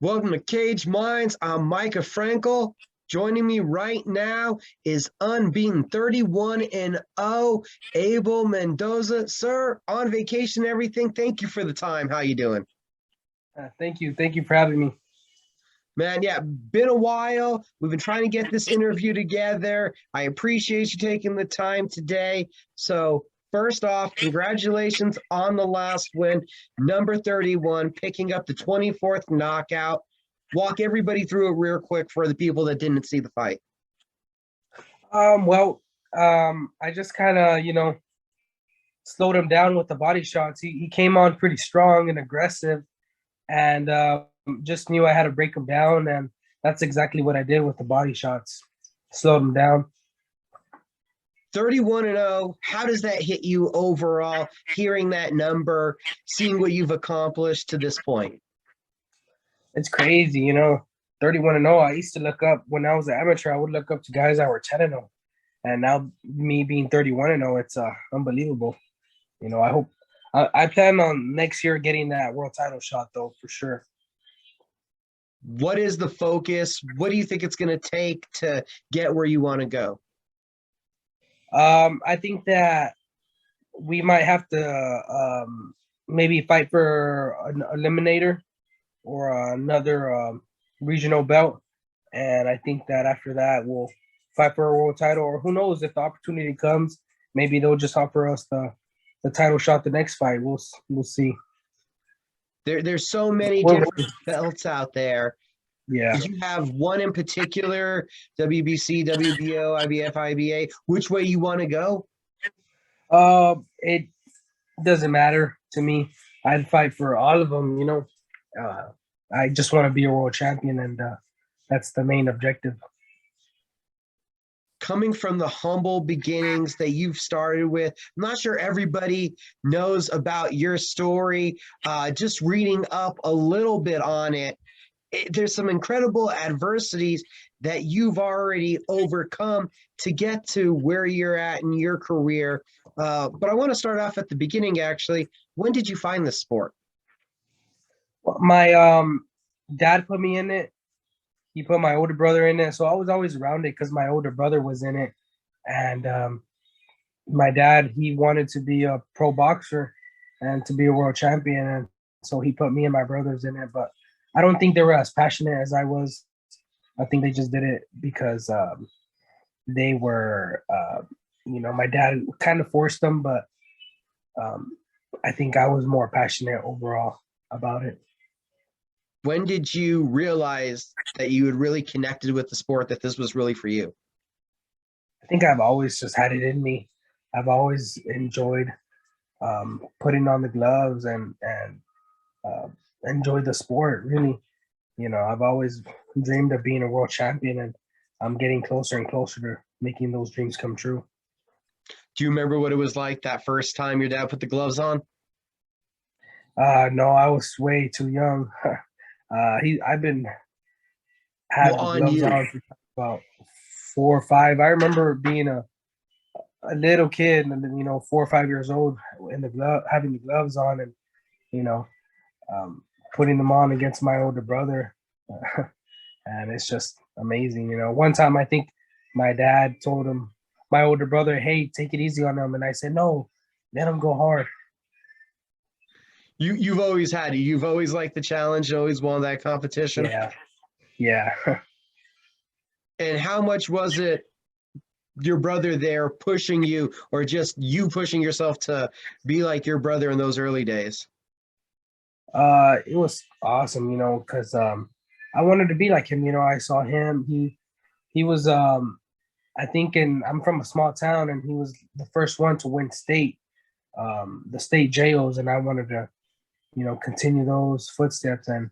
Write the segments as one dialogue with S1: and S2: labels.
S1: Welcome to Cage Minds. I'm Mika Frankl. Joining me right now is Unbeaten 31-0 Abel Mendoza. Sir, on vacation and everything, thank you for the time. How you doing?
S2: Thank you. Thank you for having me.
S1: Man, yeah, been a while. We've been trying to get this interview together. I appreciate you taking the time today. So first off, congratulations on the last win, number 31, picking up the 24th knockout. Walk everybody through it real quick for the people that didn't see the fight.
S2: I just kind of, slowed him down with the body shots. He came on pretty strong and aggressive, and just knew I had to break him down, and that's exactly what I did with the body shots. Slowed him down.
S1: 31-0, how does that hit you overall, hearing that number, seeing what you've accomplished to this point?
S2: It's crazy, 31-0. I used to look up when I was an amateur. I would look up to guys that were 10-0, and now me being 31-0, it's unbelievable. I hope I plan on next year getting that world title shot though, for sure.
S1: What is the focus? What do you think it's going to take to get where you want to go?
S2: I think that we might have to maybe fight for an eliminator or another regional belt. And I think that after that, we'll fight for a world title, or who knows, if the opportunity comes, maybe they'll just offer us the title shot the next fight. We'll see.
S1: There's so many different belts out there.
S2: Yeah.
S1: Did you have one in particular, WBC, WBO, IBF, IBA, which way you want to go?
S2: It doesn't matter to me. I'd fight for all of them, I just want to be a world champion, and that's the main objective.
S1: Coming from the humble beginnings that you've started with, I'm not sure everybody knows about your story. Just reading up a little bit on it, there's some incredible adversities that you've already overcome to get to where you're at in your career. But I want to start off at the beginning, actually. When did you find this sport?
S2: My dad put me in it. He put my older brother in it. So I was always around it because my older brother was in it. And my dad, he wanted to be a pro boxer and to be a world champion. And so he put me and my brothers in it. But I don't think they were as passionate as I was. I think they just did it because they were, my dad kind of forced them. But I think I was more passionate overall about it.
S1: When did you realize that you had really connected with the sport, that this was really for you?
S2: I think I've always just had it in me. I've always enjoyed putting on the gloves and enjoyed the sport, really. I've always dreamed of being a world champion, and I'm getting closer and closer to making those dreams come true.
S1: Do you remember what it was like that first time your dad put the gloves on?
S2: No, I was way too young. I've been having gloves on for about 4 or 5. I remember being a little kid, and 4 or 5 years old, in the glove, having the gloves on, and putting them on against my older brother, and it's just amazing. One time I think my dad told my older brother, "Hey, take it easy on them," and I said, "No, let them go hard."
S1: You've always had it. You've always liked the challenge, always wanted that competition.
S2: Yeah.
S1: And how much was it your brother there pushing you, or just you pushing yourself to be like your brother in those early days?
S2: It was awesome, because I wanted to be like him. I saw him. He was I think I'm from a small town, and he was the first one to win the state JOs, and I wanted to continue those footsteps, and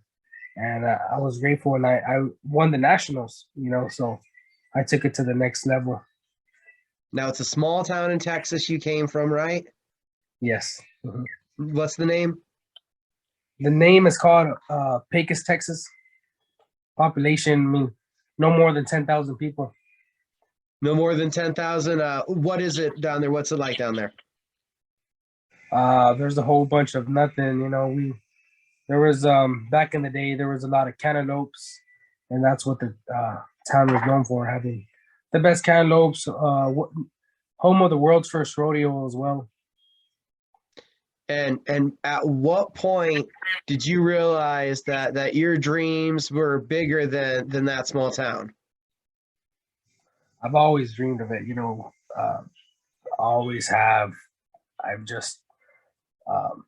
S2: I was grateful, and I won the nationals, so I took it to the next level.
S1: Now, it's a small town in Texas you came from, right?
S2: Yes. Mm-hmm.
S1: What's the name?
S2: The name is called Pecos, Texas. Population, no more than 10,000 people.
S1: No more than 10,000. What is it down there? What's it like down there?
S2: There's a whole bunch of nothing. There was back in the day there was a lot of cantaloupes, and that's what the town was known for, having the best cantaloupes. Home of the world's first rodeo as well.
S1: And at what point did you realize that your dreams were bigger than that small town?
S2: I've always dreamed of it, always have. I've just, um,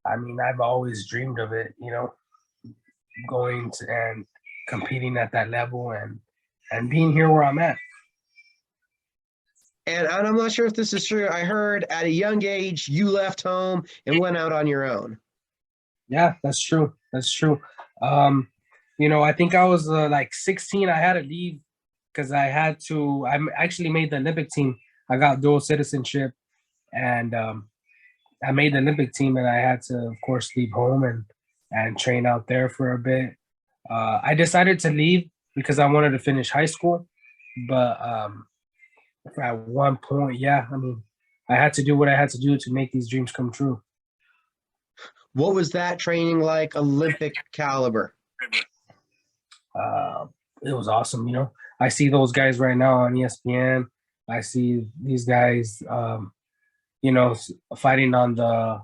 S2: I've always dreamed of it, going to and competing at that level and being here where I'm at.
S1: And I'm not sure if this is true. I heard at a young age you left home and went out on your own.
S2: Yeah, that's true. That's true. I think I was like 16. I had to leave because I actually made the Olympic team. I got dual citizenship, and I made the Olympic team, and I had to, of course, leave home and train out there for a bit. I decided to leave because I wanted to finish high school, but at one point, yeah, I had to do what I had to do to make these dreams come true.
S1: What was that training like, Olympic caliber?
S2: It was awesome. I see those guys right now on ESPN. I see these guys, fighting on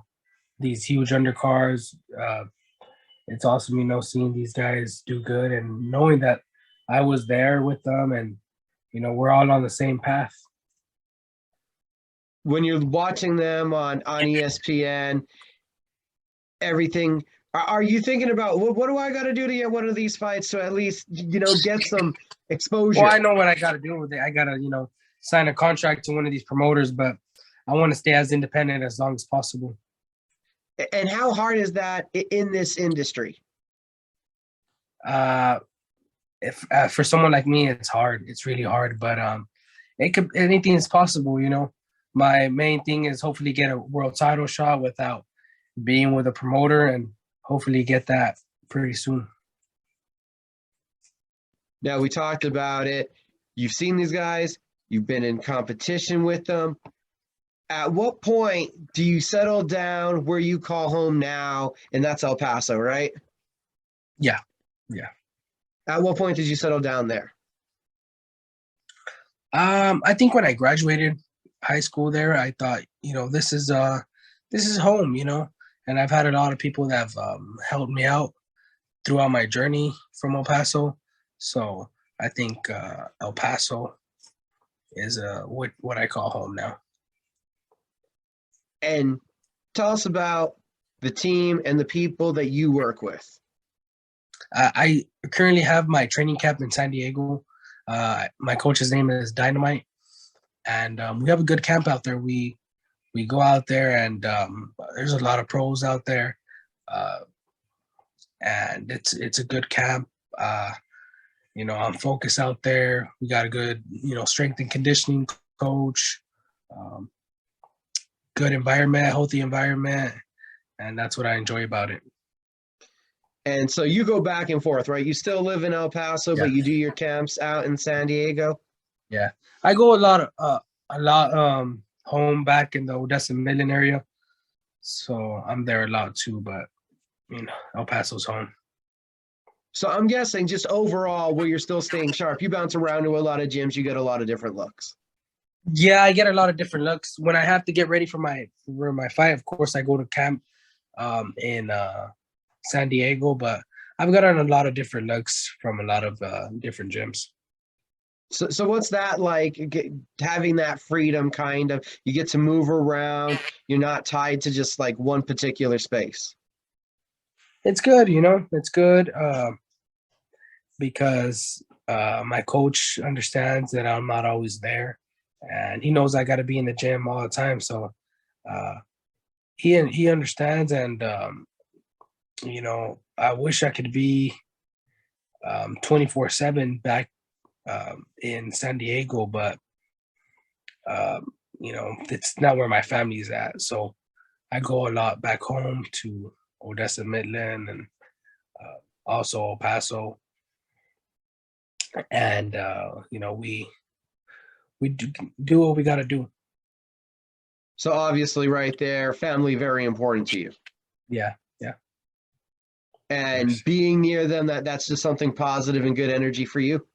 S2: these huge undercards. It's awesome, seeing these guys do good and knowing that I was there with them, and we're all on the same path.
S1: When you're watching them on ESPN, everything, are you thinking about what do I got to do to get one of these fights to at least get some exposure?
S2: Well, I know what I got to do with it. I got to sign a contract to one of these promoters, but I want to stay as independent as long as possible.
S1: And how hard is that in this industry?
S2: If for someone like me, it's hard. It's really hard, but anything is possible. My main thing is hopefully get a world title shot without being with a promoter, and hopefully get that pretty soon.
S1: Now, we talked about it. You've seen these guys. You've been in competition with them. At what point do you settle down where you call home now, and that's El Paso, right?
S2: Yeah.
S1: At what point did you settle down there?
S2: I think when I graduated high school there, I thought, this is home, and I've had a lot of people that have helped me out throughout my journey from El Paso. So I think El Paso is what I call home now.
S1: And tell us about the team and the people that you work with.
S2: I currently have my training camp in San Diego. My coach's name is Dynamite, and we have a good camp out there. We go out there, and there's a lot of pros out there, and it's a good camp. I'm focused out there. We got a good, strength and conditioning coach, good environment, healthy environment, and that's what I enjoy about it.
S1: And so you go back and forth, right? You still live in El Paso, but you do your camps out in San Diego?
S2: Yeah. I go a lot home back in the Odessa Midland area. So I'm there a lot too, but El Paso's home.
S1: So I'm guessing just overall where you're still staying sharp, you bounce around to a lot of gyms, you get a lot of different looks.
S2: Yeah, I get a lot of different looks. When I have to get ready for my fight, of course I go to camp in San Diego, but I've gotten a lot of different looks from a lot of different gyms.
S1: So what's that like, having that freedom, kind of? You get to move around. You're not tied to just like one particular space.
S2: It's good, it's good because my coach understands that I'm not always there, and he knows I got to be in the gym all the time. So he understands, and I wish I could be 24/7 back in San Diego, but it's not where my family's at. So I go a lot back home to Odessa Midland, and also El Paso, and we do what we got to do.
S1: So obviously, right there, family very important to you.
S2: Yeah.
S1: And being near them, that's just something positive and good energy for you.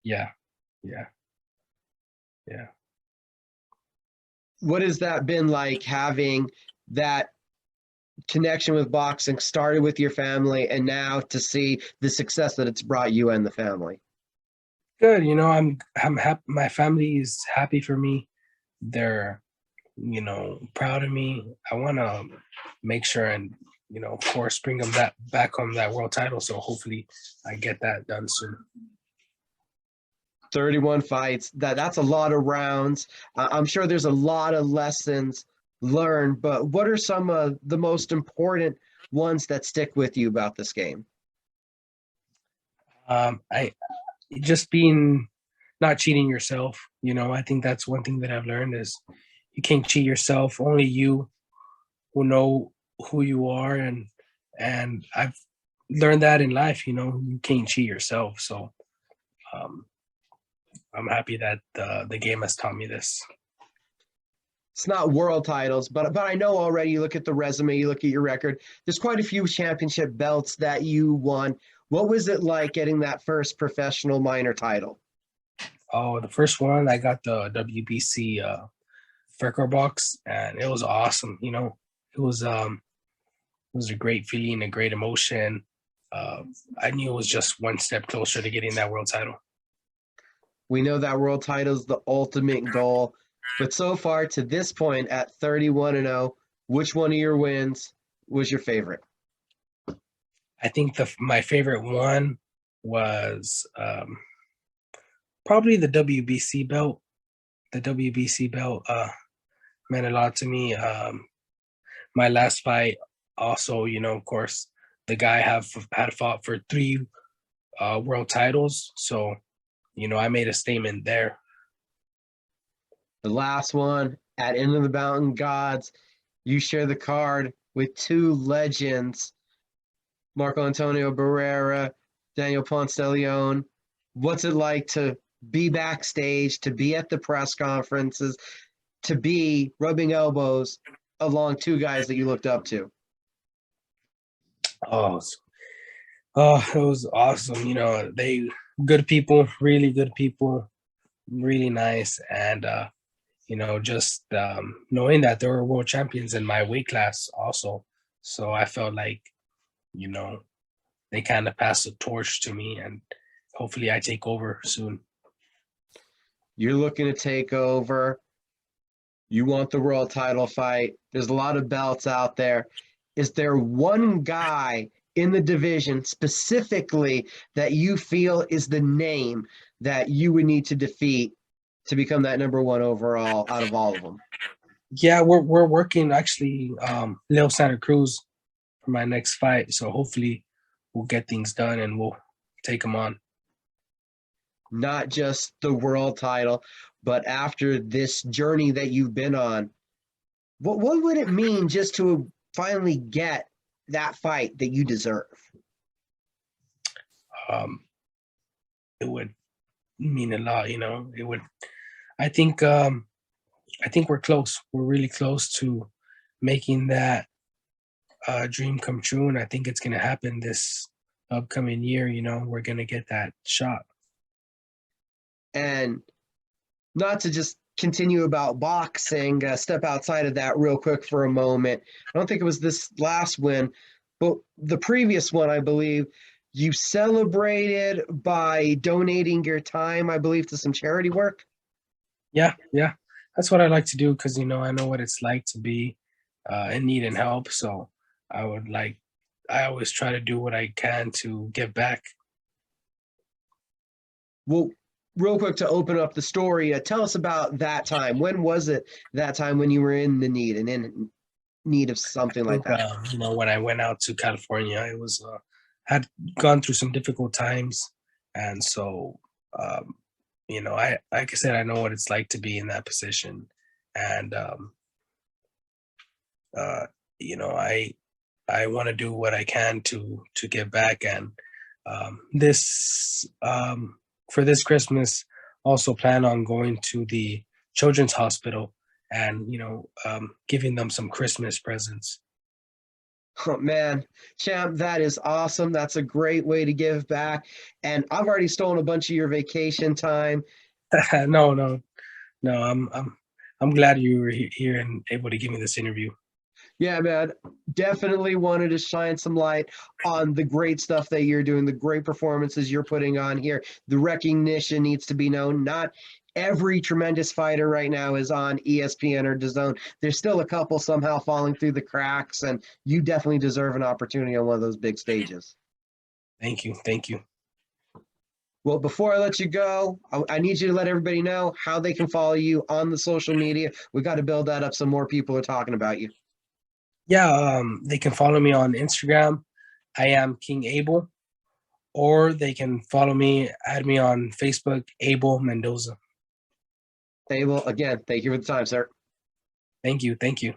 S2: Yeah, yeah, yeah.
S1: What has that been like, having that connection with boxing started with your family and now to see the success that it's brought you and the family?
S2: Good. I'm happy. My family is happy for me. They're proud of me. I want to make sure and of course bring them that back home, that world title. So hopefully I get that done soon.
S1: 31 fights, that's a lot of rounds. I'm sure there's a lot of lessons learned, but what are some of the most important ones that stick with you about this game?
S2: I just being not cheating yourself. I think that's one thing that I've learned is you can't cheat yourself. Only you will know who you are, and I've learned that in life. You can't cheat yourself. So um, I'm happy that the game has taught me this.
S1: It's not world titles, but I know already. You look at the resume, you look at your record. There's quite a few championship belts that you won. What was it like getting that first professional minor title?
S2: Oh, the first one I got the WBC Frankl box, and it was awesome. It was a great feeling, a great emotion. I knew it was just one step closer to getting that world title.
S1: We know that world title is the ultimate goal, but so far to this point at 31-0, which one of your wins was your favorite?
S2: I think my favorite one was probably the WBC belt. The WBC belt meant a lot to me. My last fight, also, of course, the guy had fought for 3 world titles, so I made a statement there.
S1: The last one at End of the Mountain Gods, you share the card with two legends, Marco Antonio Barrera, Daniel Ponce de Leon. What's it like to be backstage, to be at the press conferences, to be rubbing elbows along two guys that you looked up to?
S2: Oh, it was awesome. They good people, really good people, really nice, and just knowing that they were world champions in my weight class also. So I felt like you know they kind of passed the torch to me, and hopefully I take over soon.
S1: You're looking to take over. You want the world title fight. There's a lot of belts out there. Is there one guy in the division specifically that you feel is the name that you would need to defeat to become that number one overall out of all of them?
S2: Yeah, we're working actually, Leo Santa Cruz for my next fight. So hopefully we'll get things done and we'll take him on.
S1: Not just the world title, but after this journey that you've been on, what would it mean just to finally get that fight that you deserve?
S2: Um, it would mean a lot, It would. I think. I think we're close. We're really close to making that dream come true, and I think it's gonna happen this upcoming year. We're gonna get that shot.
S1: And not to just continue about boxing, step outside of that real quick for a moment. I don't think it was this last win, but the previous one, I believe, you celebrated by donating your time, I believe, to some charity work.
S2: Yeah, yeah. That's what I like to do because I know what it's like to be in need and help. So I always try to do what I can to give back.
S1: Well, real quick to open up the story, tell us about that time. When was it, that time when you were in the need and in need of something
S2: I
S1: like
S2: think
S1: that?
S2: when I went out to California, it was had gone through some difficult times, and so I like I said, I know what it's like to be in that position, and uh, I want to do what I can to give back, and this for this Christmas, also plan on going to the children's hospital and giving them some Christmas presents.
S1: Oh man, champ, that is awesome. That's a great way to give back. And I've already stolen a bunch of your vacation time.
S2: No, no, no. I'm glad you were here and able to give me this interview.
S1: Yeah, man, definitely wanted to shine some light on the great stuff that you're doing, the great performances you're putting on here. The recognition needs to be known. Not every tremendous fighter right now is on ESPN or DAZN. There's still a couple somehow falling through the cracks, and you definitely deserve an opportunity on one of those big stages.
S2: Thank you, thank you.
S1: Well, before I let you go, I need you to let everybody know how they can follow you on the social media. We got to build that up so more people are talking about you.
S2: Yeah, they can follow me on Instagram. I am King Abel, or they can follow me, add me on Facebook, Abel Mendoza.
S1: Abel, again, thank you for the time, sir.
S2: Thank you, thank you.